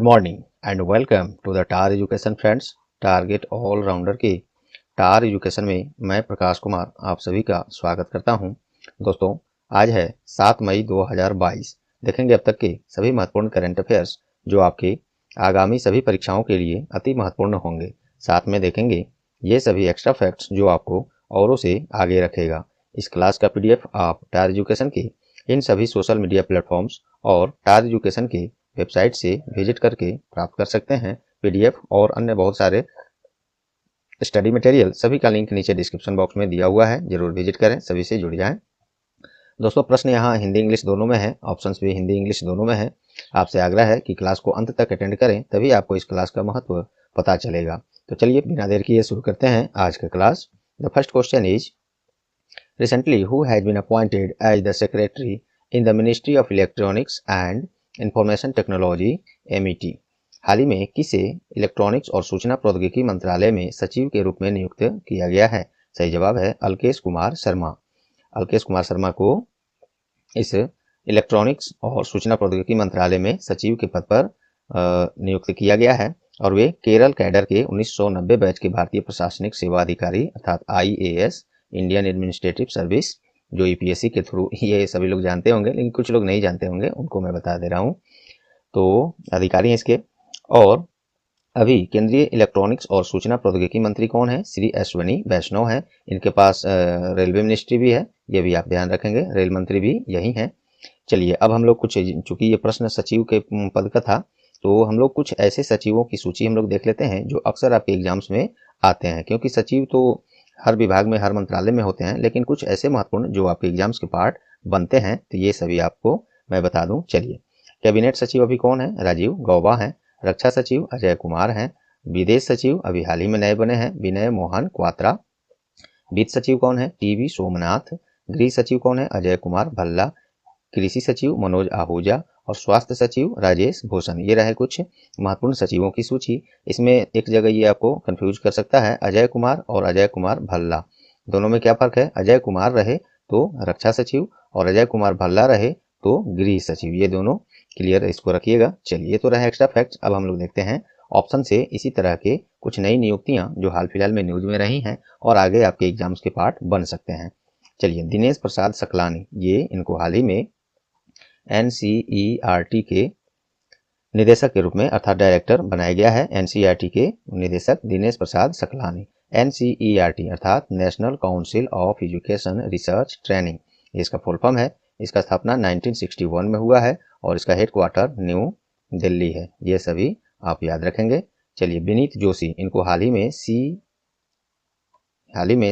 Morning and welcome to the tar education friends. Target allrounder के tar education में मैं प्रकाश कुमार आप सभी का स्वागत करता हूं। दोस्तों, आज है 7 मई 2022। देखेंगे अब तक के सभी महत्वपूर्ण करंट अफेयर्स जो आपके आगामी सभी परीक्षाओं के लिए अति महत्वपूर्ण होंगे। साथ में देखेंगे ये सभी एक्स्ट्रा फैक्ट्स जो आपको औरों से आगे रखेगा। इस क्लास का PDF आप टार एजुकेशन के इन सभी सोशल मीडिया प्लेटफॉर्म्स और टार एजुकेशन के वेबसाइट से विजिट करके प्राप्त कर सकते हैं। PDF और अन्य बहुत सारे स्टडी मटेरियल सभी का लिंक नीचे डिस्क्रिप्शन बॉक्स में दिया हुआ है, जरूर विजिट करें, सभी से जुड़ जाएं। दोस्तों, प्रश्न यहाँ हिंदी इंग्लिश दोनों में है, ऑप्शंस भी हिंदी इंग्लिश दोनों में है। आपसे आग्रह है कि क्लास को अंत तक अटेंड करें, तभी आपको इस क्लास का महत्व पता चलेगा। तो चलिए बिना देर किए शुरू करते हैं आज का class. The first question is recently who has been appointed as the secretary in the ministry of electronics and information technology MET। हाल ही में किसे इलेक्ट्रॉनिक्स और सूचना प्रौद्योगिकी मंत्रालय में सचिव के रूप में नियुक्त किया गया है? सही जवाब है अल्केश कुमार शर्मा। अल्केश कुमार शर्मा को इस इलेक्ट्रॉनिक्स और सूचना प्रौद्योगिकी मंत्रालय में सचिव के पद पर नियुक्त किया गया है और वे केरल कैडर के 1990 बैच के भारतीय प्रशासनिक सेवा अधिकारी अर्थात IAS इंडियन एडमिनिस्ट्रेटिव सर्विस, जो EPSC के थ्रू, ये सभी लोग जानते होंगे लेकिन कुछ लोग नहीं जानते होंगे, उनको मैं बता दे रहा हूँ। तो अधिकारी हैं इसके। और अभी केंद्रीय इलेक्ट्रॉनिक्स और सूचना प्रौद्योगिकी मंत्री कौन है? श्री अश्वनी वैष्णव है। इनके पास रेलवे मिनिस्ट्री भी है, ये भी आप ध्यान रखेंगे, रेल मंत्री भी यही है। चलिए अब हम लोग कुछ, चूंकि ये प्रश्न सचिव के पद का था, तो हम लोग कुछ ऐसे सचिवों की सूची हम लोग देख लेते हैं जो अक्सर आपके एग्जाम्स में आते हैं, क्योंकि सचिव तो हर विभाग में हर मंत्रालय में होते हैं, लेकिन कुछ ऐसे महत्वपूर्ण जो आपके एग्जाम्स के पार्ट बनते हैं, तो ये सभी आपको मैं बता दूं। चलिए, कैबिनेट सचिव अभी कौन है? राजीव गौबा है। रक्षा सचिव अजय कुमार हैं। विदेश सचिव अभी हाल ही में नए बने हैं, विनय मोहन क्वात्रा। वित्त सचिव कौन है? TV सोमनाथ। गृह सचिव कौन है? अजय कुमार भल्ला। कृषि सचिव मनोज आहूजा और स्वास्थ्य सचिव राजेश भूषण। ये रहे कुछ महत्वपूर्ण सचिवों की सूची। इसमें एक जगह ये आपको कंफ्यूज कर सकता है, अजय कुमार और अजय कुमार भल्ला, दोनों में क्या फर्क है? अजय कुमार रहे तो रक्षा सचिव और अजय कुमार भल्ला रहे तो गृह सचिव, ये दोनों क्लियर इसको रखिएगा। चलिए, ये तो रहे एक्स्ट्रा फैक्ट्स। अब हम लोग देखते हैं ऑप्शन से इसी तरह के कुछ नई नियुक्तियां जो हाल फिलहाल में न्यूज में रही हैं और आगे आपके एग्जाम्स के पार्ट बन सकते हैं। चलिए, दिनेश प्रसाद सकलानी, ये इनको हाल ही में NCERT के निदेशक के रूप में अर्थात डायरेक्टर बनाया गया है। NCERT के निदेशक दिनेश प्रसाद सकलानी। NCERT अर्थात national council of education research training, इसका फुल फॉर्म है। इसका स्थापना 1961 में हुआ है और इसका हेडक्वार्टर न्यू दिल्ली है। ये सभी आप याद रखेंगे। चलिए, विनीत जोशी, इनको हाल ही में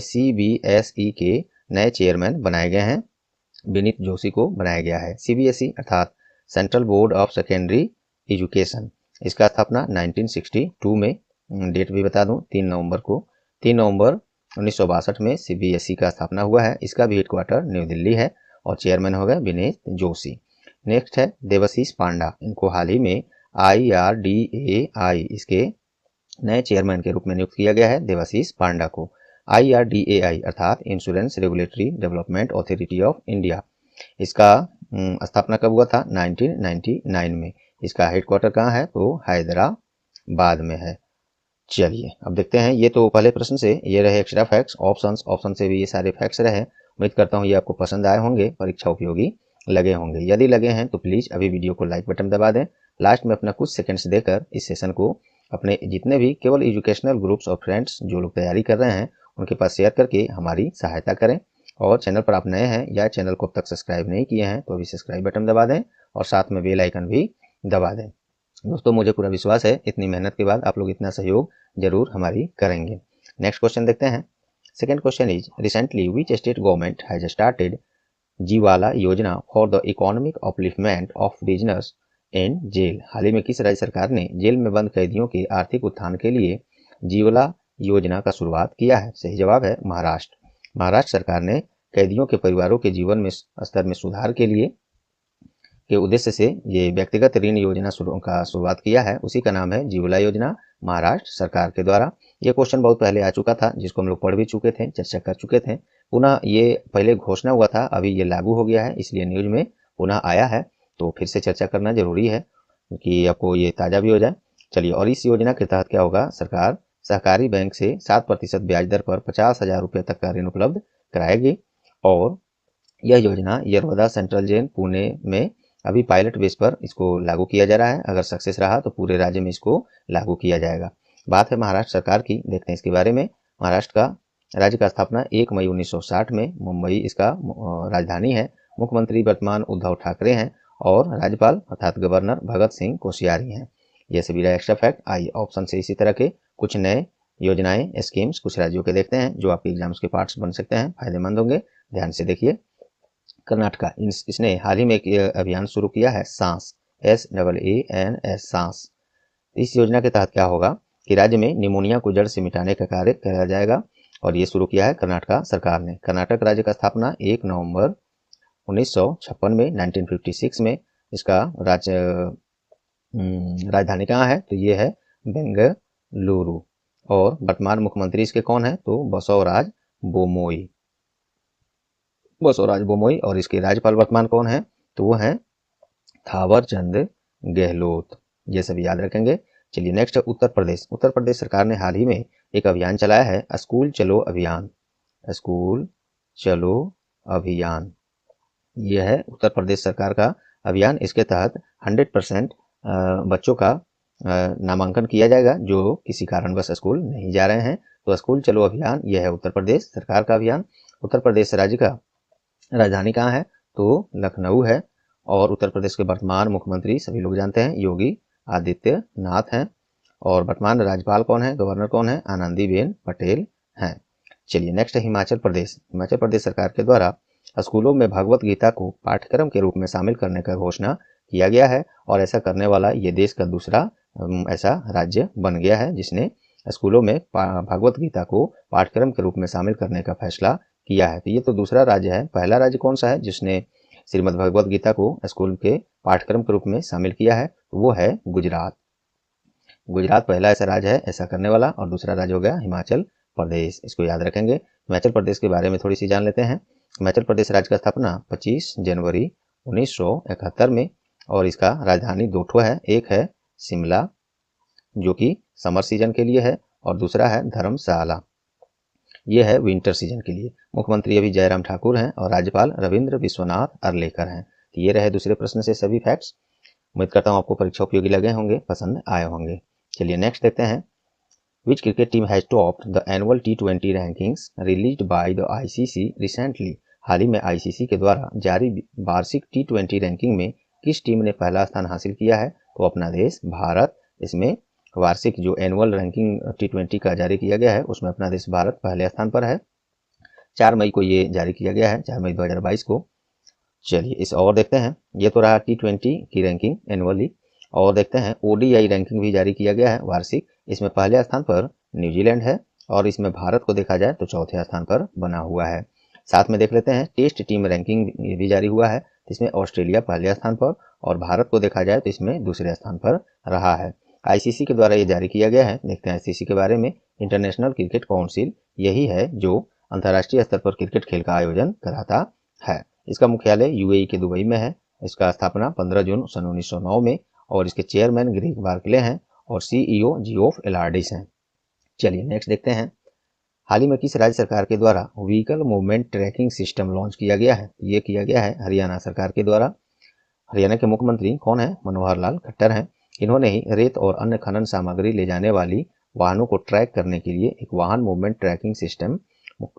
CBSE के नए चेयरमैन बनाए गए हैं। विनीत जोशी को बनाया गया है। CBSE अर्थात central board of secondary education, इसका स्थापना 1962 में, डेट भी बता दूं, 3 नवंबर 1962 में CBSE का स्थापना हुआ है। इसका भी हेडक्वार्टर न्यू दिल्ली है और चेयरमैन हो गए विनीत जोशी। नेक्स्ट है देवाशीष पांडा, इनको हाल ही में IRDAI इसके नए चेयरमैन के रूप में नियुक्त किया गया है। देवाशीष पांडा को IRDAI अर्थात insurance regulatory development authority of India, इसका स्थापना कब हुआ था? 1999 में। इसका हेडक्वार्टर कहाँ है? तो हैदराबाद में है। चलिए अब देखते हैं, ये तो पहले प्रश्न से ये रहे एक्स्ट्रा फैक्ट्स। ऑप्शन से भी ये सारे फैक्ट्स रहे। उम्मीद करता हूँ ये आपको पसंद आए होंगे, परीक्षा उपयोगी लगे होंगे। यदि लगे हैं तो प्लीज अभी वीडियो को लाइक बटन दबा दें। लास्ट में अपना कुछ सेकंड्स देकर इस सेशन को अपने जितने भी केवल एजुकेशनल ग्रुप्स और फ्रेंड्स जो लोग तैयारी कर रहे हैं उनके पास शेयर करके हमारी सहायता करें। और चैनल पर आप नए हैं या चैनल को अब तक सब्सक्राइब नहीं किए हैं तो अभी सब्सक्राइब बटन दबा दें और साथ में बेल आइकन भी दबा दें। दोस्तों, मुझे पूरा विश्वास है इतनी मेहनत के बाद आप लोग इतना सहयोग जरूर हमारी करेंगे। नेक्स्ट क्वेश्चन देखते हैं। Second question is recently which state government has started Jivala yojana for the economic upliftment of business in jail. हाल ही में किस राज्य सरकार ने जेल में बंद कैदियों के आर्थिक उत्थान के लिए जीवला योजना का शुरुआत किया है? सही जवाब है महाराष्ट्र। महाराष्ट्र सरकार ने कैदियों के परिवारों के जीवन में स्तर में सुधार के उद्देश्य से ये व्यक्तिगत ऋण योजना का शुरुआत किया है। उसी का नाम है जीवला योजना, महाराष्ट्र सरकार के द्वारा। ये क्वेश्चन बहुत पहले आ चुका था जिसको हम लोग पढ़ भी चुके थे, चर्चा कर चुके थे। पुनः ये पहले घोषणा हुआ था, अभी ये लागू हो गया है, इसलिए न्यूज में पुनः आया है, तो फिर से चर्चा करना जरूरी है। कि आपको ये ताज़ा भी हो जाए। चलिए, और इस योजना के तहत क्या होगा, सरकार सहकारी बैंक से 7% ब्याज दर पर 50,000 रुपये तक का ऋण उपलब्ध कराएगी। और यह योजना यरवदा सेंट्रल जेल पुणे में अभी पायलट बेस पर इसको लागू किया जा रहा है। अगर सक्सेस रहा तो पूरे राज्य में इसको लागू किया जाएगा। बात है महाराष्ट्र सरकार की, देखते हैं इसके बारे में। महाराष्ट्र का राज्य का स्थापना 1 मई 1960 में, मुंबई इसका राजधानी है। मुख्यमंत्री वर्तमान उद्धव ठाकरे हैं और राज्यपाल अर्थात गवर्नर भगत सिंह कोश्यारी हैं। ये सभी रहा एक्स्ट्रा फैक्ट। आइए ऑप्शन से इसी तरह के कुछ नए योजनाएं, स्कीम्स कुछ राज्यों के देखते हैं जो आपके एग्जाम्स के पार्ट्स बन सकते हैं, फायदेमंद होंगे। ध्यान से देखिए। कर्नाटका, इसने हाल ही में एक अभियान शुरू किया है, सांस, SAANS, सांस। इस योजना के तहत क्या होगा कि राज्य में निमोनिया को जड़ से मिटाने का कार्य किया जाएगा और ये शुरू किया है कर्नाटक सरकार ने। कर्नाटक राज्य का स्थापना 1 नवंबर 1956 में, 1956 में। इसका राजधानी कहाँ है, तो ये है बेंगलुरु। और वर्तमान मुख्यमंत्री इसके कौन है, तो बसवराज बोमोई, बसवराज बोमोई। और इसके राज्यपाल वर्तमान कौन है, तो वो है थावरचंद गहलोत। ये सभी याद रखेंगे। चलिए नेक्स्ट है उत्तर प्रदेश। उत्तर प्रदेश सरकार ने हाल ही में एक अभियान चलाया है, स्कूल चलो अभियान, स्कूल चलो अभियान। यह है उत्तर प्रदेश सरकार का अभियान। इसके तहत 100% बच्चों का नामांकन किया जाएगा जो किसी कारणवश स्कूल नहीं जा रहे हैं। तो स्कूल चलो अभियान यह है उत्तर प्रदेश सरकार का अभियान। उत्तर प्रदेश राज्य का राजधानी कहाँ है, तो लखनऊ है। और उत्तर प्रदेश के वर्तमान मुख्यमंत्री सभी लोग जानते हैं, योगी आदित्यनाथ हैं। और वर्तमान राज्यपाल कौन है, गवर्नर कौन है, आनंदीबेन पटेल हैं। चलिए नेक्स्ट है हिमाचल प्रदेश। हिमाचल प्रदेश सरकार के द्वारा स्कूलों में भगवत गीता को पाठ्यक्रम के रूप में शामिल करने का घोषणा किया गया है। और ऐसा करने वाला ये देश का दूसरा ऐसा राज्य बन गया है जिसने स्कूलों में भगवत गीता को पाठ्यक्रम के रूप में शामिल करने का फैसला किया है। तो ये तो दूसरा राज्य है। पहला राज्य कौन सा है जिसने श्रीमद् भगवत गीता को स्कूल के पाठ्यक्रम के रूप में शामिल किया है, वो है गुजरात। गुजरात पहला ऐसा राज्य है ऐसा करने वाला। और दूसरा राज्य हो गया हिमाचल प्रदेश, इसको याद रखेंगे। हिमाचल प्रदेश के बारे में थोड़ी सी जान लेते हैं। हिमाचल प्रदेश राज्य का स्थापना 25 जनवरी 1971 में। और इसका राजधानी दो ठो है, एक है शिमला जो कि समर सीजन के लिए है और दूसरा है धर्मशाला, ये है विंटर सीजन के लिए। मुख्यमंत्री अभी जयराम ठाकुर हैं और राज्यपाल रविंद्र विश्वनाथ अरलेकर हैं। तो ये रहे दूसरे प्रश्न से सभी फैक्ट्स। उम्मीद करता हूँ आपको परीक्षा उपयोगी लगे होंगे, पसंद आए होंगे। चलिए नेक्स्ट देखते हैं। Which cricket team has topped the annual T20 rankings released by the ICC recently. हाल ही में ICC के द्वारा जारी वार्षिक T20 रैंकिंग में किस टीम ने पहला स्थान हासिल किया है, तो अपना देश भारत। इसमें वार्षिक जो एनुअल रैंकिंग T20 का जारी किया गया है उसमें अपना देश भारत पहले स्थान पर है। 4 मई को ये जारी किया गया है, 4 मई 2022 को। चलिए इस और देखते हैं। ये तो रहा T20 की रैंकिंग एनुअली। और देखते हैं ODI रैंकिंग भी जारी किया गया है वार्षिक। इसमें पहले स्थान पर न्यूजीलैंड है और इसमें भारत को देखा जाए तो चौथे स्थान पर बना हुआ है। साथ में देख लेते हैं टेस्ट टीम रैंकिंग भी जारी हुआ है। इसमें ऑस्ट्रेलिया पहले स्थान पर और भारत को देखा जाए तो इसमें दूसरे स्थान पर रहा है। ICC के द्वारा ये जारी किया गया है। देखते हैं ICC के बारे में। इंटरनेशनल क्रिकेट काउंसिल यही है जो अंतर्राष्ट्रीय स्तर पर क्रिकेट खेल का आयोजन कराता है। इसका मुख्यालय UAE के दुबई में है। इसका स्थापना 15 जून सन 1909 में। और इसके चेयरमैन ग्रेग बार्कले हैं और CEO जियोफ एलार्डिस हैं। चलिए नेक्स्ट देखते हैं। हाल ही में किस राज्य सरकार के द्वारा vehicle movement tracking system launch किया गया है, ये किया गया है हरियाणा सरकार के द्वारा। हरियाणा के मुख्यमंत्री कौन है, मनोहर लाल खट्टर हैं। इन्होंने ही रेत और अन्य खनन सामग्री ले जाने वाली वाहनों को ट्रैक करने के लिए एक वाहन movement tracking system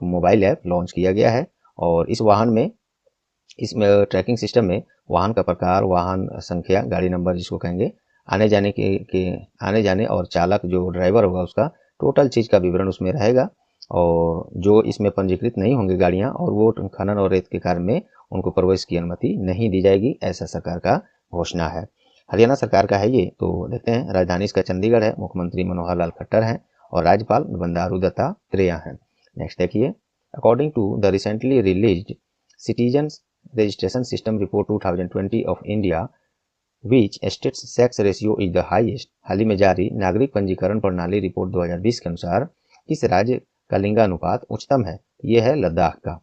mobile app launch किया गया है। और इस ट्रैकिंग सिस्टम में वाहन का प्रकार, वाहन संख्या, गाड़ी नंबर जिसको कहेंगे, आने जाने और चालक जो ड्राइवर होगा उसका टोटल चीज़ का विवरण उसमें रहेगा। और जो इसमें पंजीकृत नहीं होंगे गाड़ियां और वो खनन और रेत के कार्य में उनको प्रवेश की अनुमति नहीं दी जाएगी, ऐसा सरकार का घोषणा है। हरियाणा सरकार का है ये। तो देखते हैं। राजधानी इसका चंडीगढ़ है, मुख्यमंत्री मनोहर लाल खट्टर हैं और राज्यपाल बंडारू दत्तात्रेय हैं। नेक्स्ट देखिए। According to the recently released citizen registration system report 2020 of India which states sex ratio is the highest. हाल ही में जारी नागरिक पंजीकरण प्रणाली रिपोर्ट 2020 के अनुसार किस राज्य का लिंगानुपात उच्चतम है, ये है लद्दाख का।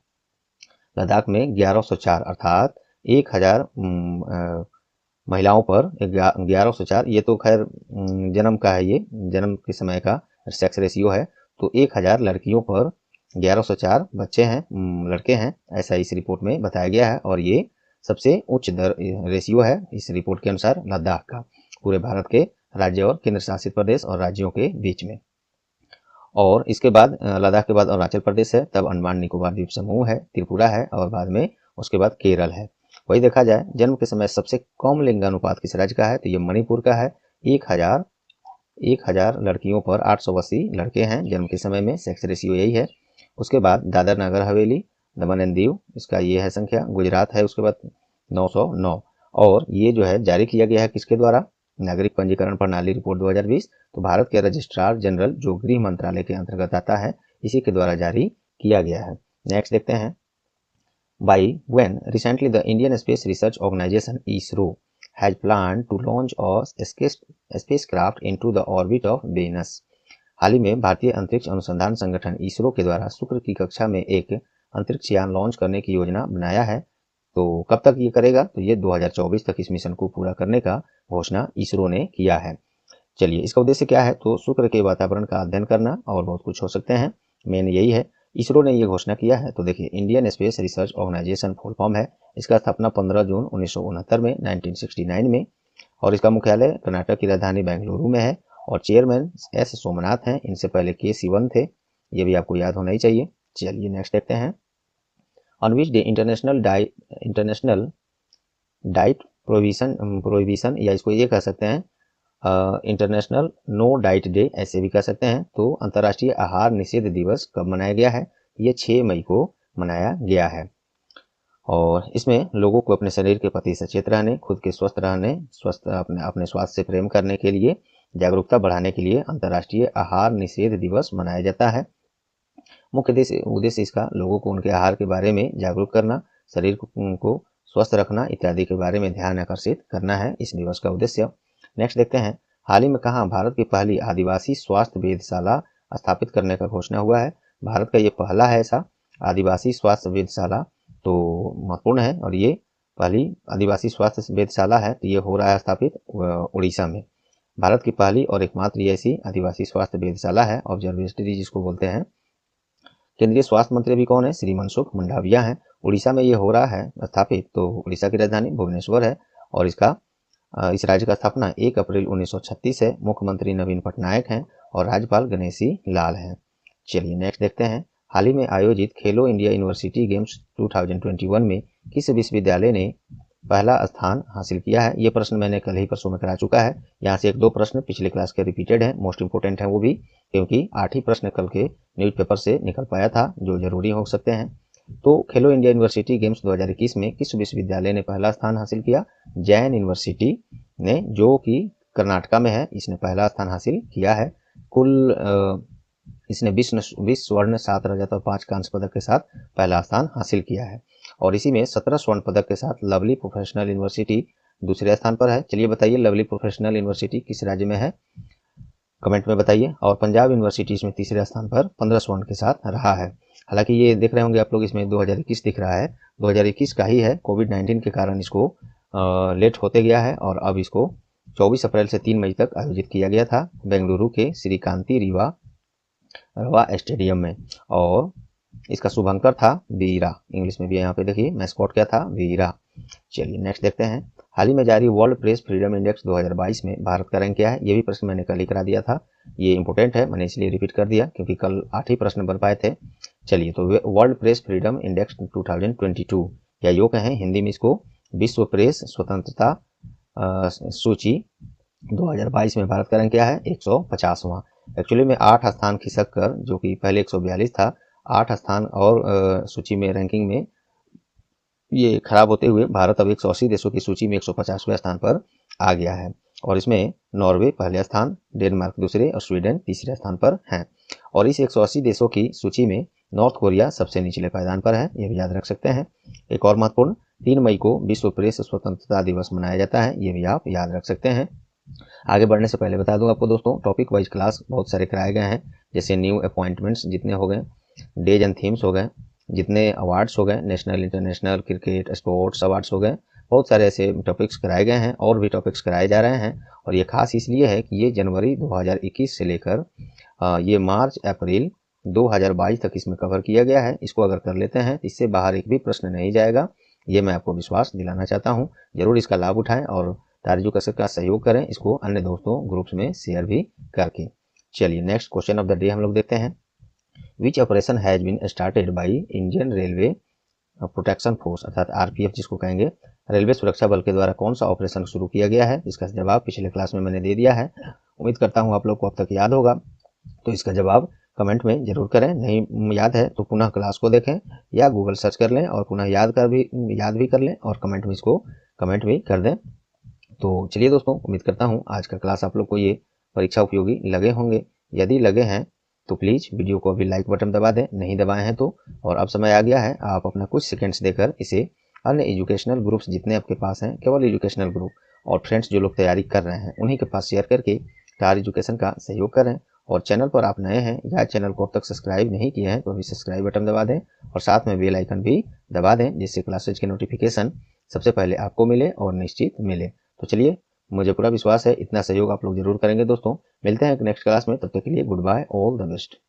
लद्दाख में 1104 अर्थात 1000 महिलाओं पर 1104, ये तो खैर जन्म का है, ये जन्म के समय का सेक्स रेशियो है। तो 1000 लड़कियों पर 1104 बच्चे हैं, लड़के हैं, ऐसा इस रिपोर्ट में बताया गया है। और ये सबसे उच्च दर रेशियो है इस रिपोर्ट के अनुसार लद्दाख का, पूरे भारत के राज्य और केंद्र शासित प्रदेश और राज्यों के बीच में। और इसके बाद लद्दाख के बाद अरुणाचल प्रदेश है, तब अंडमान निकोबार द्वीप समूह है, त्रिपुरा है, और बाद में उसके बाद केरल है। वही देखा जाए जन्म के समय सबसे कम लिंगानुपात किस राज्य का है, तो ये मणिपुर का है। 1000 लड़कियों पर 880 लड़के हैं जन्म के समय में, सेक्स रेशियो यही है। उसके बाद दादर नगर हवेली, दमन एंड दीव, इसका ये है संख्या। गुजरात है उसके बाद 909। और ये जो है जारी किया गया है किसके द्वारा, नागरिक पंजीकरण प्रणाली रिपोर्ट 2020, तो भारत के रजिस्ट्रार जनरल जो गृह मंत्रालय के अंतर्गत आता है, इसी के द्वारा जारी किया गया है। नेक्स्ट देखते हैं, by when recently the Indian Space Research Organization ISRO has planned to launch a spacecraft into the orbit of Venus। हाल ही में भारतीय अंतरिक्ष अनुसंधान संगठन इसरो के द्वारा शुक्र की कक्षा में एक अंतरिक्ष यान लॉन्च करने की योजना बनाया है। तो कब तक ये करेगा, तो ये 2024 तक इस मिशन को पूरा करने का घोषणा इसरो ने किया है। चलिए, इसका उद्देश्य क्या है, तो शुक्र के वातावरण का अध्ययन करना और बहुत कुछ हो सकते हैं, मेन यही है। इसरो ने ये घोषणा किया है। तो देखिए, Indian space research organisation full form है। इसका स्थापना 15 जून 1969 में 1969 में, और इसका मुख्यालय कर्नाटक की राजधानी बेंगलुरु में है। और चेयरमैन एस सोमनाथ हैं, इनसे पहले के सिवन थे, ये भी आपको याद होना ही चाहिए। चलिए नेक्स्ट देखते हैं, on which day international diet prohibition, या इसको ये कह सकते हैं इंटरनेशनल नो डाइट डे, ऐसे भी कह सकते हैं। तो अंतर्राष्ट्रीय आहार निषेध दिवस कब मनाया गया है, ये 6 मई को मनाया गया है। और इसमें लोगों को अपने शरीर के प्रति सचेत रहने, खुद के स्वस्थ रहने, अपने स्वास्थ्य से प्रेम करने के लिए, जागरूकता बढ़ाने के लिए अंतर्राष्ट्रीय आहार निषेध दिवस मनाया जाता है। मुख्य उद्देश्य इसका लोगों को उनके आहार के बारे में जागरूक करना, शरीर को स्वस्थ रखना इत्यादि के बारे में ध्यान आकर्षित करना है इस दिवस का उद्देश्य। नेक्स्ट देखते हैं, हाल ही में कहाँ भारत की पहली आदिवासी स्वास्थ्य वेधशाला स्थापित करने का घोषणा हुआ है। भारत का ये पहला है ऐसा आदिवासी स्वास्थ्य वेधशाला, तो महत्वपूर्ण है। और ये पहली आदिवासी स्वास्थ्य वेधशाला है, तो ये हो रहा है स्थापित उड़ीसा में। भारत की पहली और एकमात्र ऐसी आदिवासी स्वास्थ्य वेधशाला है, ऑब्जर्वेटरी जिसको बोलते हैं। केंद्रीय स्वास्थ्य मंत्री भी कौन है, श्री मनसुख मंडाविया हैं। उड़ीसा में ये हो रहा है स्थापित, तो उड़ीसा की राजधानी भुवनेश्वर है। और इस राज्य का स्थापना 1 अप्रैल 1936 है। मुख्यमंत्री नवीन पटनायक हैं और राज्यपाल गणेशी लाल हैं। चलिए नेक्स्ट देखते हैं, हाल ही में आयोजित खेलो इंडिया यूनिवर्सिटी गेम्स 2021 में किस विश्वविद्यालय ने पहला स्थान हासिल किया है। ये प्रश्न मैंने कल ही परसों में करा चुका है। यहाँ से 1-2 प्रश्न पिछले क्लास के रिपीटेड हैं, मोस्ट इंपोर्टेंट है वो भी, क्योंकि 8 ही प्रश्न कल के न्यूज़पेपर से निकल पाया था जो जरूरी हो सकते हैं। तो खेलो इंडिया यूनिवर्सिटी गेम्स 2021 में किस विश्वविद्यालय ने पहला स्थान हासिल किया, जैन यूनिवर्सिटी ने, जो कि कर्नाटका में है, इसने पहला स्थान हासिल किया है। कुल इसने 20 स्वर्ण, 7 रजत और 5 कांस्य पदक के साथ पहला स्थान हासिल किया है। और इसी में 17 स्वर्ण पदक के साथ लवली प्रोफेशनल यूनिवर्सिटी दूसरे स्थान पर है। चलिए बताइए, लवली प्रोफेशनल यूनिवर्सिटी किस राज्य में है, कमेंट में बताइए। और पंजाब यूनिवर्सिटी इसमें तीसरे स्थान पर 15 स्वर्ण के साथ रहा है। हालांकि ये देख रहे होंगे आप लोग, इसमें 2021 दिख रहा है, 2021 का ही है। कोविड-19 के कारण इसको लेट होते गया है, और अब इसको 24 अप्रैल से 3 मई तक आयोजित किया गया था बेंगलुरु के श्रीकांति रवा स्टेडियम में। और इसका शुभंकर था वीरा, इंग्लिश में भी यहाँ पे देखिए मैस्कॉट क्या था, वीरा। चलिए नेक्स्ट देखते हैं, हाल ही में जारी वर्ल्ड प्रेस फ्रीडम इंडेक्स 2022 में भारत का रैंक क्या है। ये भी प्रश्न मैंने कल ही करा दिया था, ये इंपॉर्टेंट है, मैंने इसलिए रिपीट कर दिया क्योंकि कल 8 ही प्रश्न बन पाए थे। चलिए, तो वर्ल्ड प्रेस फ्रीडम इंडेक्स 2022, या यूँ कहें हिंदी में इसको विश्व प्रेस स्वतंत्रता सूची 2022 में भारत का रैंक क्या है, 150वां। एक्चुअली में 8 स्थान खिसक कर, जो कि पहले 142 था, 8 स्थान और सूची में रैंकिंग में ये खराब होते हुए भारत अब 180 देशों की सूची में 150वें स्थान पर आ गया है। और इसमें नॉर्वे पहले स्थान, डेनमार्क दूसरे और स्वीडन तीसरे स्थान पर हैं। और इस 180 देशों की सूची में नॉर्थ कोरिया सबसे निचले पायदान पर है, ये भी याद रख सकते हैं। एक और महत्वपूर्ण, 3 मई को विश्व प्रेस स्वतंत्रता दिवस मनाया जाता है, ये भी आप याद रख सकते हैं। आगे बढ़ने से पहले बता दूं आपको दोस्तों, टॉपिक वाइज क्लास बहुत सारे कराए गए हैं, जैसे न्यू अपॉइंटमेंट्स जितने हो गए, डेज एंड थीम्स हो गए, जितने अवार्ड्स हो गए, national international cricket sports awards हो गए, बहुत सारे ऐसे टॉपिक्स कराए गए हैं और भी टॉपिक्स कराए जा रहे हैं। और ये खास इसलिए है कि ये जनवरी 2021 से लेकर ये मार्च अप्रैल 2022 तक इसमें कवर किया गया है। इसको अगर कर लेते हैं इससे बाहर एक भी प्रश्न नहीं जाएगा, ये मैं आपको विश्वास दिलाना चाहता हूँ। जरूर इसका लाभ उठाएं और टार एजुकेशन का सहयोग करें, इसको अन्य दोस्तों ग्रुप्स में शेयर भी करके। चलिए next question of the day हम लोग देखते हैं। Which operation has been started by Indian railway protection force अर्थात आरपीएफ जिसको कहेंगे, रेलवे सुरक्षा बल के द्वारा कौन सा ऑपरेशन शुरू किया गया है? इसका जवाब पिछले क्लास में मैंने दे दिया है, उम्मीद करता हूँ आप लोग को अब तक याद होगा। तो इसका जवाब कमेंट में जरूर करें, नहीं याद है तो पुनः क्लास को देखें या गूगल सर्च कर लें और पुनः याद भी कर लें और कमेंट में इसको कमेंट भी कर दें। तो चलिए दोस्तों, उम्मीद करता हूँ आज का क्लास आप लोग को ये परीक्षा उपयोगी लगे होंगे। यदि लगे हैं तो प्लीज़ वीडियो को अभी लाइक बटन दबा दें, नहीं दबाए हैं तो। और अब समय आ गया है आप अपना कुछ सेकंड्स देकर इसे अन्य एजुकेशनल ग्रुप्स जितने आपके पास हैं, केवल एजुकेशनल ग्रुप और फ्रेंड्स जो लोग तैयारी कर रहे हैं उन्हीं के पास शेयर करके टार एजुकेशन का सहयोग करें। और चैनल पर आप नए हैं या चैनल को अब तक सब्सक्राइब नहीं किए हैं तो अभी सब्सक्राइब बटन दबा दें और साथ में बेल आइकन भी दबा दें, जिससे क्लासेज की नोटिफिकेशन सबसे पहले आपको मिले और निश्चित मिले। तो चलिए, मुझे पूरा विश्वास है इतना सहयोग आप लोग जरूर करेंगे दोस्तों। मिलते हैं नेक्स्ट क्लास में, तब तक के लिए good bye, all the best.